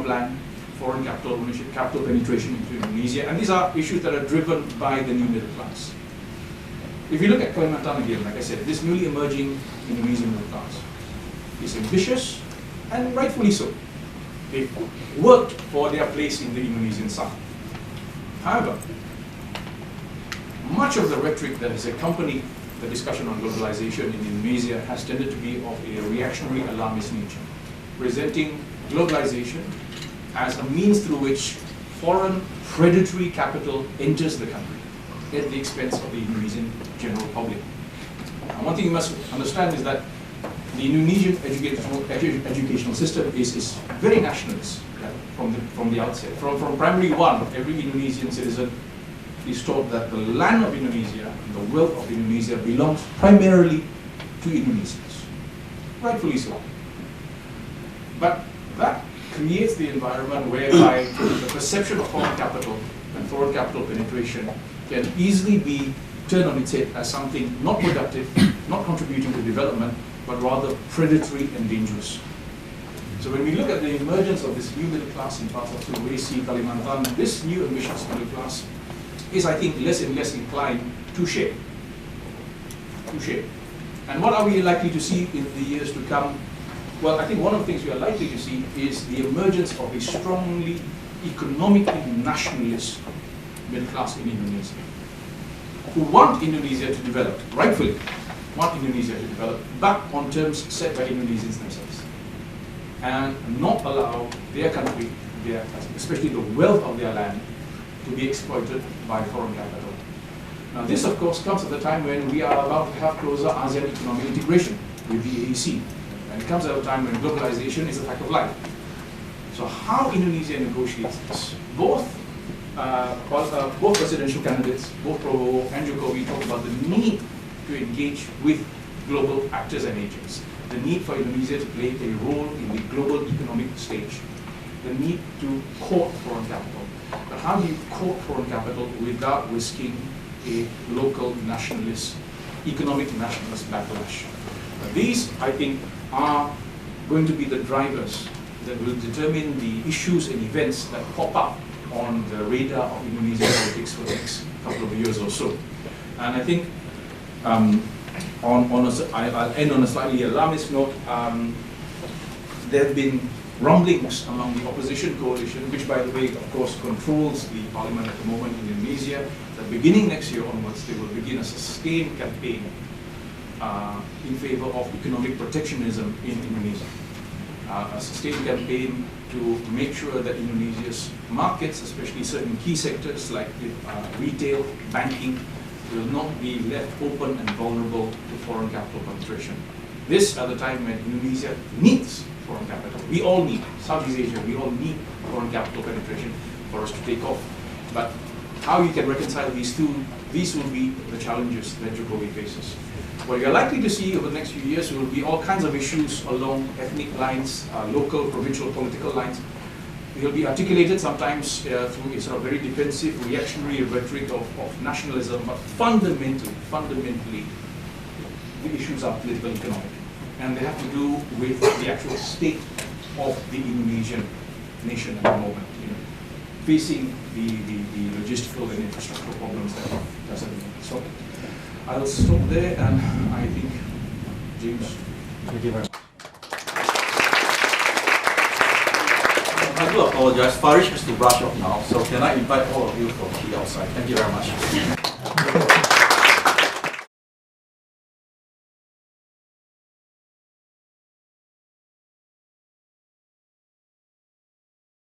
of land, foreign capital ownership, capital penetration into Indonesia, and these are issues that are driven by the new middle class. If you look at Kalimantan again, like I said, this newly emerging Indonesian middle class is ambitious, and rightfully so. They've worked for their place in the Indonesian South. However, much of the rhetoric that has accompanied the discussion on globalization in Indonesia has tended to be of a reactionary, alarmist nature, presenting globalization as a means through which foreign predatory capital enters the country at the expense of the Indonesian general public. Now, one thing you must understand is that the Indonesian educational system is very nationalist, right, from the outset. From primary one, every Indonesian citizen is taught that the land of Indonesia, the wealth of Indonesia belongs primarily to Indonesians. Rightfully so. But that creates the environment whereby the perception of foreign capital and foreign capital penetration can easily be turned on its head as something not productive, not contributing to development, but rather predatory and dangerous. So when we look at the emergence of this new middle class in parts of Sulawesi, Kalimantan, this new ambitious middle class is, I think, less and less inclined to share. And what are we likely to see in the years to come? Well, I think one of the things we are likely to see is the emergence of a strongly economically nationalist middle class in Indonesia, who want Indonesia to develop, rightfully want Indonesia to develop, but on terms set by Indonesians themselves, and not allow their country, especially the wealth of their land, to be exploited by foreign capital. Now this of course comes at the time when we are about to have closer ASEAN economic integration with the AEC. And it comes at a time when globalization is a fact of life. So how Indonesia negotiates this? Both presidential candidates, both Prof and Jokowi, talk about the need to engage with global actors and agents, the need for Indonesia to play a role in the global economic stage, the need to court foreign capital. But how do you court foreign capital without risking a local nationalist, economic nationalist backlash? These, I think, are going to be the drivers that will determine the issues and events that pop up on the radar of Indonesian politics for the next couple of years or so. And I think I'll end on a slightly alarmist note. There have been rumblings among the opposition coalition, which by the way, of course, controls the parliament at the moment in Indonesia, that beginning next year onwards, they will begin a sustained campaign in favor of economic protectionism in Indonesia. A sustained campaign to make sure that Indonesia's markets, especially certain key sectors like retail, banking, will not be left open and vulnerable to foreign capital penetration. This at the time when Indonesia needs foreign capital. We all need, Southeast Asia, we all need foreign capital penetration for us to take off. But how you can reconcile these two, these will be the challenges that Jokowi faces. What you're likely to see over the next few years will be all kinds of issues along ethnic lines, local, provincial, political lines. It will be articulated sometimes through a sort of very defensive, reactionary rhetoric of nationalism, but fundamentally, the issues are political economic. And they have to do with the actual state of the Indonesian nation at the moment, facing the logistical and infrastructural problems that doesn't mean. So I'll stop there, and I think James. Thank you very much. I do apologize. Farish has to brush off now, so can I invite all of you for tea outside? Thank you very much.